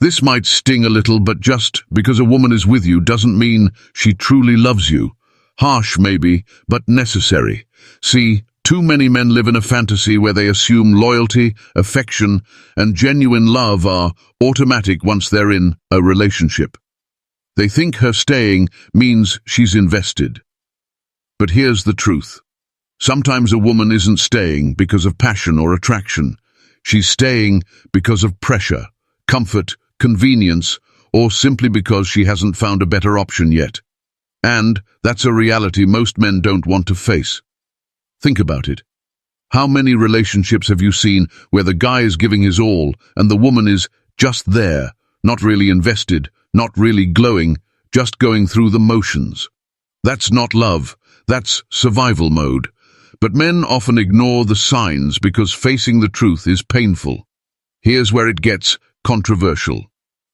This might sting a little, but just because a woman is with you doesn't mean she truly loves you. Harsh, maybe, but necessary. See, too many men live in a fantasy where they assume loyalty, affection, and genuine love are automatic once they're in a relationship. They think her staying means she's invested. But here's the truth. Sometimes a woman isn't staying because of passion or attraction. She's staying because of pressure, comfort, convenience, or simply because she hasn't found a better option yet. And that's a reality most men don't want to face. Think about it. How many relationships have you seen where the guy is giving his all and the woman is just there, not really invested, not really glowing, just going through the motions? That's not love, that's survival mode. But men often ignore the signs because facing the truth is painful. Here's where it gets controversial.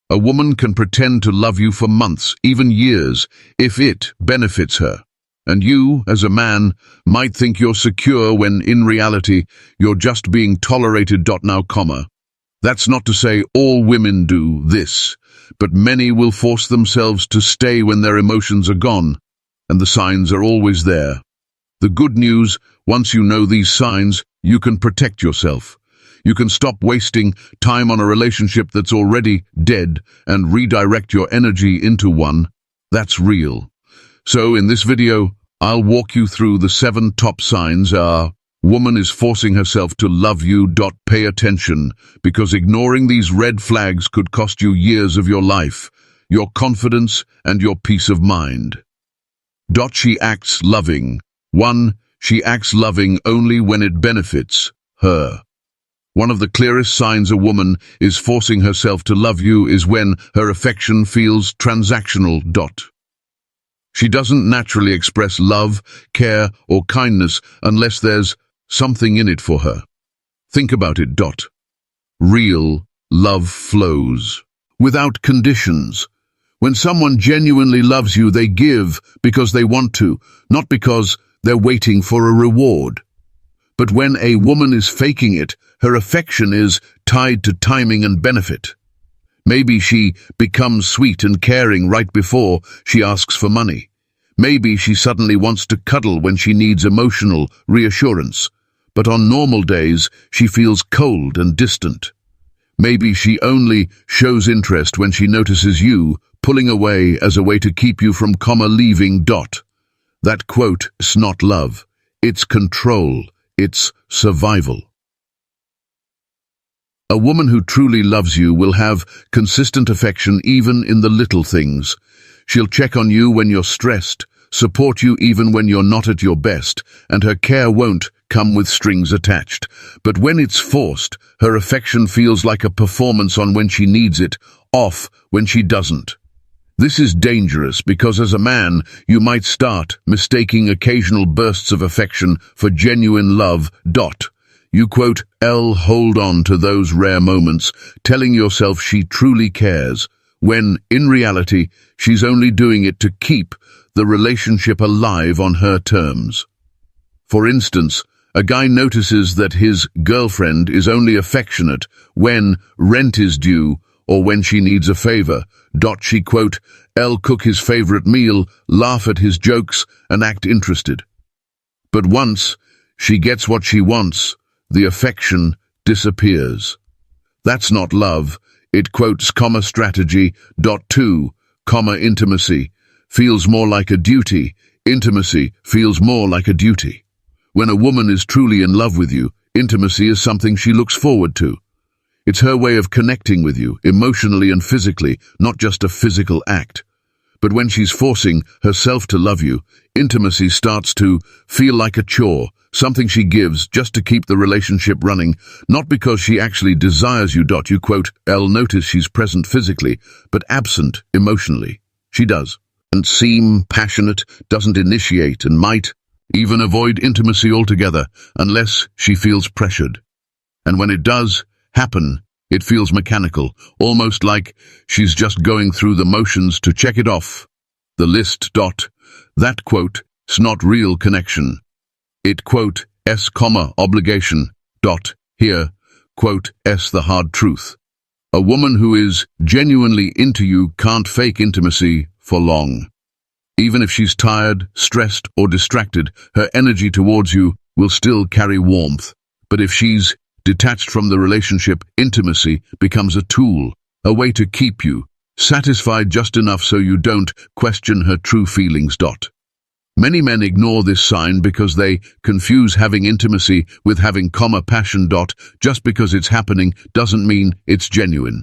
A woman can pretend to love you for months, even years, if it benefits her. And you, as a man, might think you're secure when, in reality, you're just being tolerated. Now, that's not to say all women do this, but many will force themselves to stay when their emotions are gone, and the signs are always there. The good news, once you know these signs, you can protect yourself. You can stop wasting time on a relationship that's already dead and redirect your energy into one that's real. So in this video, I'll walk you through the 7 top signs. Woman is forcing herself to love you. Pay attention, because ignoring these red flags could cost you years of your life, your confidence, and your peace of mind. She acts loving. 1. She acts loving only when it benefits her. One of the clearest signs a woman is forcing herself to love you is when her affection feels transactional. She doesn't naturally express love, care, or kindness unless there's something in it for her. Think about it. Real love flows without conditions. When someone genuinely loves you, they give because they want to, not because they're waiting for a reward. But when a woman is faking it, her affection is tied to timing and benefit. Maybe she becomes sweet and caring right before she asks for money. Maybe she suddenly wants to cuddle when she needs emotional reassurance. But on normal days, she feels cold and distant. Maybe she only shows interest when she notices you pulling away as a way to keep you from leaving. That quote is not love. It's control. It's survival. A woman who truly loves you will have consistent affection even in the little things. She'll check on you when you're stressed, support you even when you're not at your best, and her care won't come with strings attached. But when it's forced, her affection feels like a performance on when she needs it, off when she doesn't. This is dangerous because as a man, you might start mistaking occasional bursts of affection for genuine love. You hold on to those rare moments, telling yourself she truly cares, when, in reality, she's only doing it to keep the relationship alive on her terms. For instance, a guy notices that his girlfriend is only affectionate when rent is due or when she needs a favor. She cook his favorite meal, laugh at his jokes, and act interested. But once she gets what she wants, the affection disappears. That's not love. It strategy. 2. Intimacy feels more like a duty. Intimacy feels more like a duty. When a woman is truly in love with you, intimacy is something she looks forward to. It's her way of connecting with you, emotionally and physically, not just a physical act. But when she's forcing herself to love you, intimacy starts to feel like a chore, something she gives just to keep the relationship running, not because she actually desires you. Notice she's present physically, but absent emotionally. She doesn't seem passionate, doesn't initiate, and might even avoid intimacy altogether unless she feels pressured. And when it does happen, it feels mechanical, almost like she's just going through the motions to check it off the list. That is not real connection. It obligation. Here, the hard truth. A woman who is genuinely into you can't fake intimacy for long. Even if she's tired, stressed, or distracted, her energy towards you will still carry warmth. But if she's detached from the relationship, intimacy becomes a tool, a way to keep you satisfied just enough so you don't question her true feelings. Many men ignore this sign because they confuse having intimacy with having passion. Just because it's happening doesn't mean it's genuine.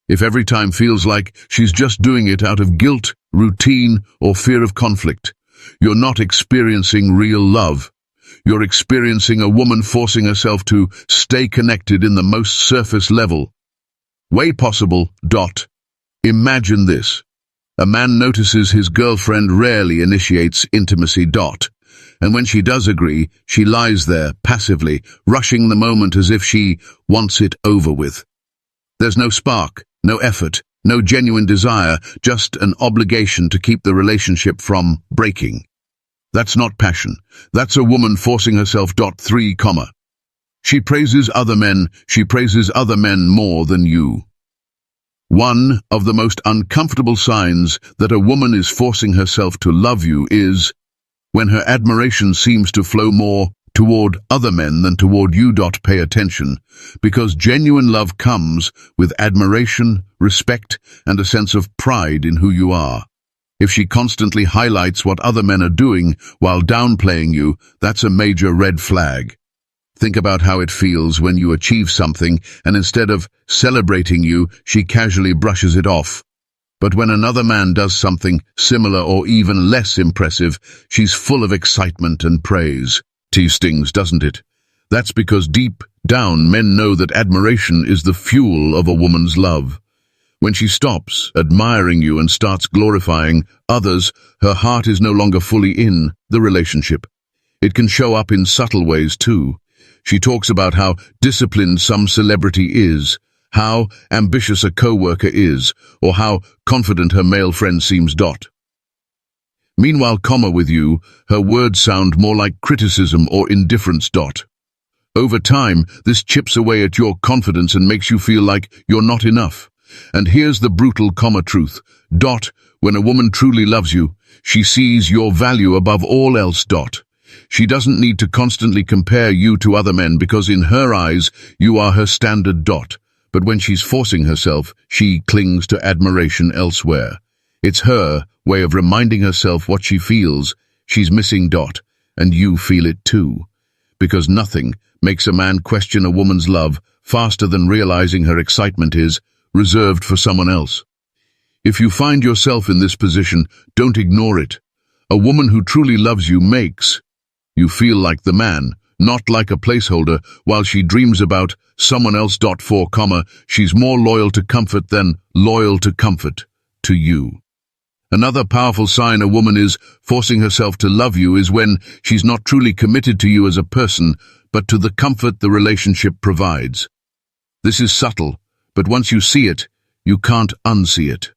If every time feels like she's just doing it out of guilt, routine, or fear of conflict, you're not experiencing real love. You're experiencing a woman forcing herself to stay connected in the most surface level way possible. Imagine this. A man notices his girlfriend rarely initiates intimacy. And when she does agree, she lies there passively, rushing the moment as if she wants it over with. There's no spark, no effort, no genuine desire, just an obligation to keep the relationship from breaking. That's not passion. That's a woman forcing herself. 3, She praises other men more than you. One of the most uncomfortable signs that a woman is forcing herself to love you is when her admiration seems to flow more toward other men than toward you. Pay attention, because genuine love comes with admiration, respect, and a sense of pride in who you are. If she constantly highlights what other men are doing while downplaying you, that's a major red flag. Think about how it feels when you achieve something and instead of celebrating you, she casually brushes it off. But when another man does something similar or even less impressive, she's full of excitement and praise. Stings, doesn't it? That's because deep down men know that admiration is the fuel of a woman's love. When she stops admiring you and starts glorifying others, her heart is no longer fully in the relationship. It can show up in subtle ways too. She talks about how disciplined some celebrity is, how ambitious a co-worker is, or how confident her male friend seems. Meanwhile, with you, her words sound more like criticism or indifference. Over time, this chips away at your confidence and makes you feel like you're not enough. And here's the brutal truth. When a woman truly loves you, she sees your value above all else. She doesn't need to constantly compare you to other men because in her eyes, you are her standard. But when she's forcing herself, she clings to admiration elsewhere. It's her way of reminding herself what she feels she's missing. And you feel it too. Because nothing makes a man question a woman's love faster than realizing her excitement is reserved for someone else. If you find yourself in this position, don't ignore it. A woman who truly loves you makes you feel like the man, not like a placeholder, while she dreams about someone else. 4, She's more loyal to comfort than loyal to comfort to you. Another powerful sign a woman is forcing herself to love you is when she's not truly committed to you as a person, but to the comfort the relationship provides. This is subtle, but once you see it, you can't unsee it.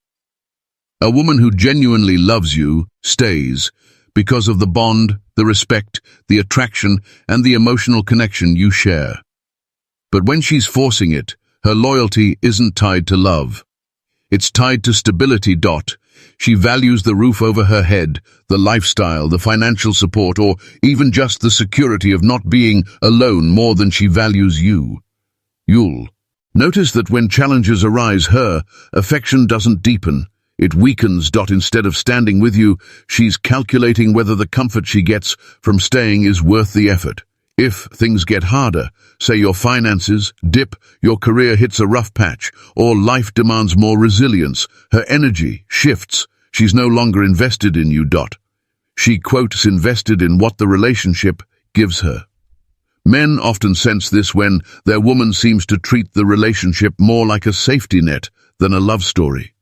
A woman who genuinely loves you stays because of the bond, the respect, the attraction, and the emotional connection you share. But when she's forcing it, her loyalty isn't tied to love. It's tied to stability. She values the roof over her head, the lifestyle, the financial support, or even just the security of not being alone more than she values you. You'll notice that when challenges arise, her affection doesn't deepen. It weakens. Instead of standing with you, she's calculating whether the comfort she gets from staying is worth the effort. If things get harder, say your finances dip, your career hits a rough patch, or life demands more resilience, her energy shifts. She's no longer invested in you. She, invested in what the relationship gives her. Men often sense this when their woman seems to treat the relationship more like a safety net than a love story.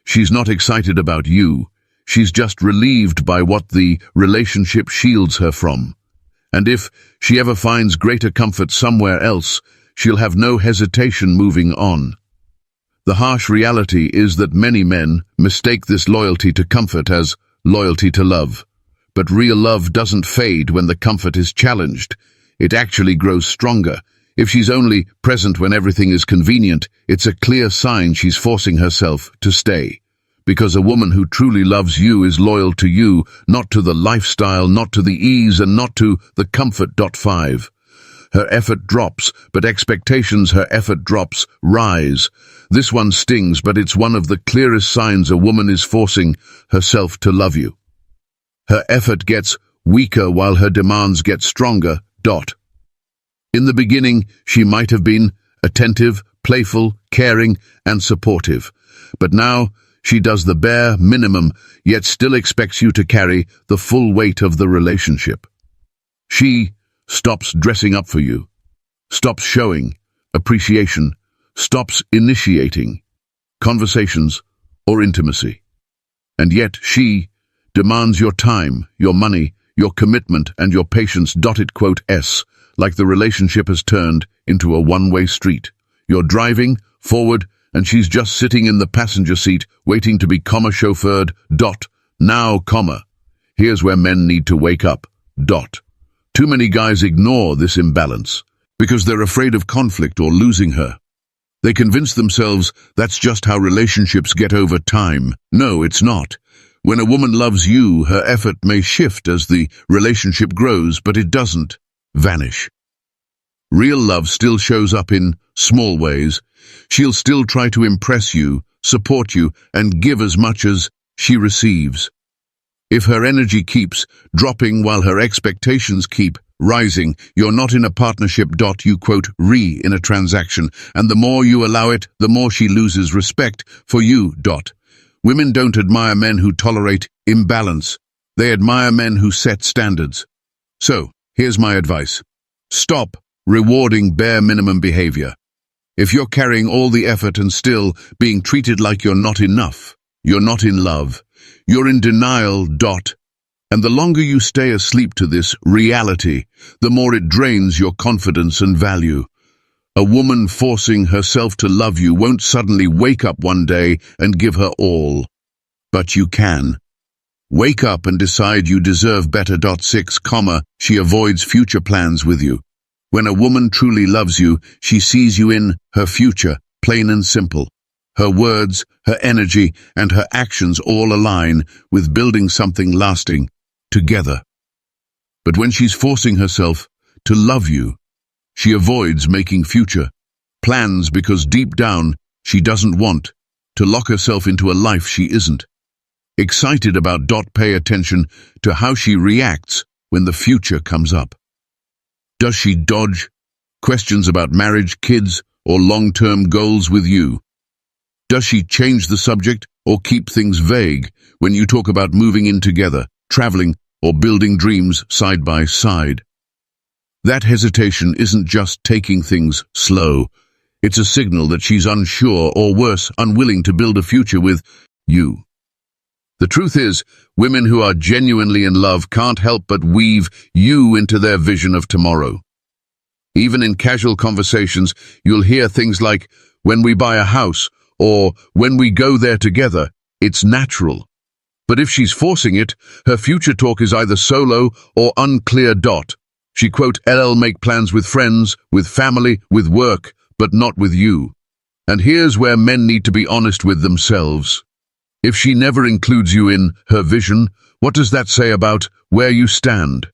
She's not excited about you. She's just relieved by what the relationship shields her from. And if she ever finds greater comfort somewhere else, she'll have no hesitation moving on. The harsh reality is that many men mistake this loyalty to comfort as loyalty to love. But real love doesn't fade when the comfort is challenged. It actually grows stronger. If she's only present when everything is convenient, it's a clear sign she's forcing herself to stay. Because a woman who truly loves you is loyal to you, not to the lifestyle, not to the ease, and not to the comfort. 5. Her effort drops, but expectations her effort drops rise. This one stings, but it's one of the clearest signs a woman is forcing herself to love you. Her effort gets weaker while her demands get stronger. In the beginning, she might have been attentive, playful, caring, and supportive. But now, she does the bare minimum, yet still expects you to carry the full weight of the relationship. She stops dressing up for you, stops showing appreciation, stops initiating conversations or intimacy. And yet she demands your time, your money, your commitment, and your patience. Like the relationship has turned into a one-way street. You're driving forward, and she's just sitting in the passenger seat, waiting to be chauffeured. Now, here's where men need to wake up. Too many guys ignore this imbalance because they're afraid of conflict or losing her. They convince themselves that's just how relationships get over time. No, it's not. When a woman loves you, her effort may shift as the relationship grows, but it doesn't vanish. Real love still shows up in small ways. She'll still try to impress you, support you, and give as much as she receives. If her energy keeps dropping while her expectations keep rising, you're not in a partnership. You in a transaction, and the more you allow it, the more she loses respect for you. Women don't admire men who tolerate imbalance. They admire men who set standards. So, here's my advice. Stop rewarding bare minimum behavior. If you're carrying all the effort and still being treated like you're not enough, you're not in love. You're in denial. And the longer you stay asleep to this reality, the more it drains your confidence and value. A woman forcing herself to love you won't suddenly wake up one day and give her all. But you can. Wake up and decide you deserve better. 6, she avoids future plans with you. When a woman truly loves you, she sees you in her future, plain and simple. Her words, her energy, and her actions all align with building something lasting together. But when she's forcing herself to love you, she avoids making future plans because deep down she doesn't want to lock herself into a life she isn't excited about. Pay attention to how she reacts when the future comes up. Does she dodge questions about marriage, kids, or long-term goals with you? Does she change the subject or keep things vague when you talk about moving in together, traveling, or building dreams side by side? That hesitation isn't just taking things slow. It's a signal that she's unsure or worse, unwilling to build a future with you. The truth is, women who are genuinely in love can't help but weave you into their vision of tomorrow. Even in casual conversations, you'll hear things like, when we buy a house, or when we go there together. It's natural. But if she's forcing it, her future talk is either solo or unclear. She make plans with friends, with family, with work, but not with you. And here's where men need to be honest with themselves. If she never includes you in her vision, what does that say about where you stand?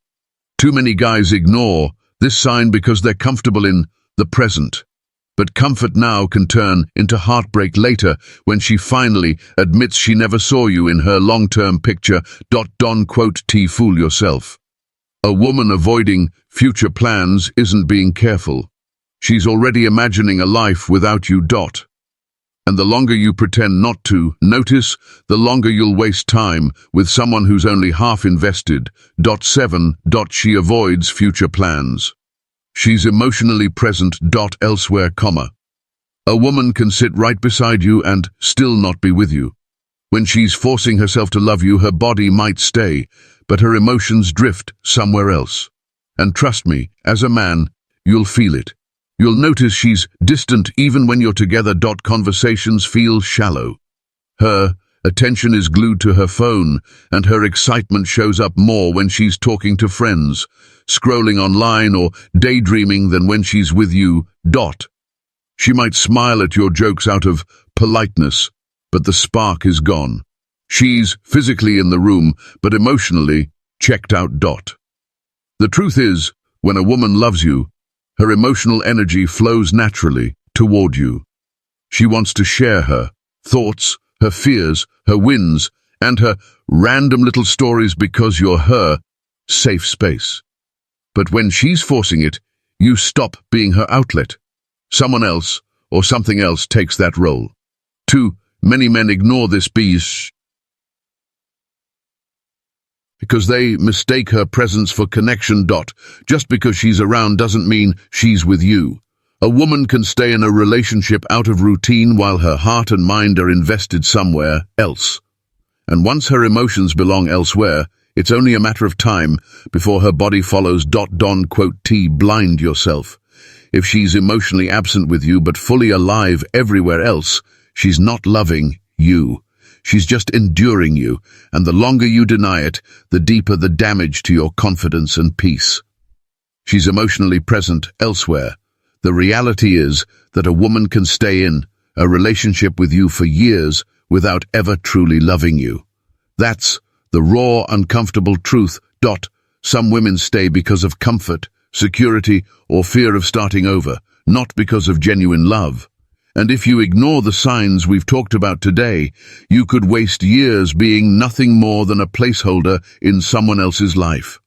Too many guys ignore this sign because they're comfortable in the present. But comfort now can turn into heartbreak later when she finally admits she never saw you in her long-term picture. Don't fool yourself. A woman avoiding future plans isn't being careful. She's already imagining a life without you. And the longer you pretend not to notice, the longer you'll waste time with someone who's only half invested. 7. She avoids future plans. She's emotionally present. Elsewhere, a woman can sit right beside you and still not be with you. When she's forcing herself to love you, her body might stay, but her emotions drift somewhere else. And trust me, as a man, you'll feel it. You'll notice she's distant even when you're together. Conversations feel shallow. Her Attention is glued to her phone, and her excitement shows up more when she's talking to friends, scrolling online or daydreaming than when she's with you. She might smile at your jokes out of politeness, but the spark is gone. She's physically in the room, but emotionally checked out. The truth is, when a woman loves you, her emotional energy flows naturally toward you. She wants to share her thoughts, her fears, her wins, and her random little stories because you're her safe space. But when she's forcing it, you stop being her outlet. Someone else or something else takes that role. Too many men ignore this because they mistake her presence for connection. Just because she's around doesn't mean she's with you. A woman can stay in a relationship out of routine while her heart and mind are invested somewhere else. And once her emotions belong elsewhere, it's only a matter of time before her body follows. Don't blind yourself. If she's emotionally absent with you but fully alive everywhere else, she's not loving you. She's just enduring you, and the longer you deny it, the deeper the damage to your confidence and peace. She's emotionally present elsewhere. The reality is that a woman can stay in a relationship with you for years without ever truly loving you. That's the raw, uncomfortable truth. Some women stay because of comfort, security, or fear of starting over, not because of genuine love. And if you ignore the signs we've talked about today, you could waste years being nothing more than a placeholder in someone else's life.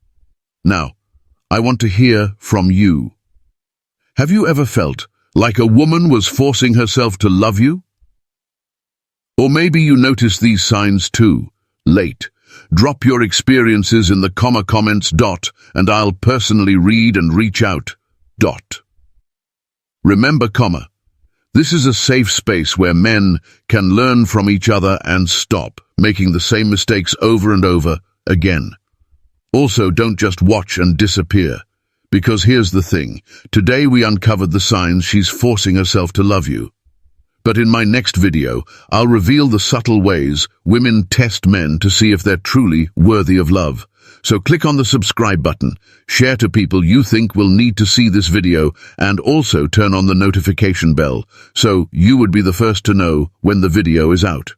Now, I want to hear from you. Have you ever felt like a woman was forcing herself to love you? Or maybe you notice these signs too, late. Drop your experiences in the comments. And I'll personally read and reach out. Remember, this is a safe space where men can learn from each other and stop making the same mistakes over and over again. Also, don't just watch and disappear. Because here's the thing, today we uncovered the signs she's forcing herself to love you. But in my next video, I'll reveal the subtle ways women test men to see if they're truly worthy of love. So click on the subscribe button, share to people you think will need to see this video, and also turn on the notification bell so you would be the first to know when the video is out.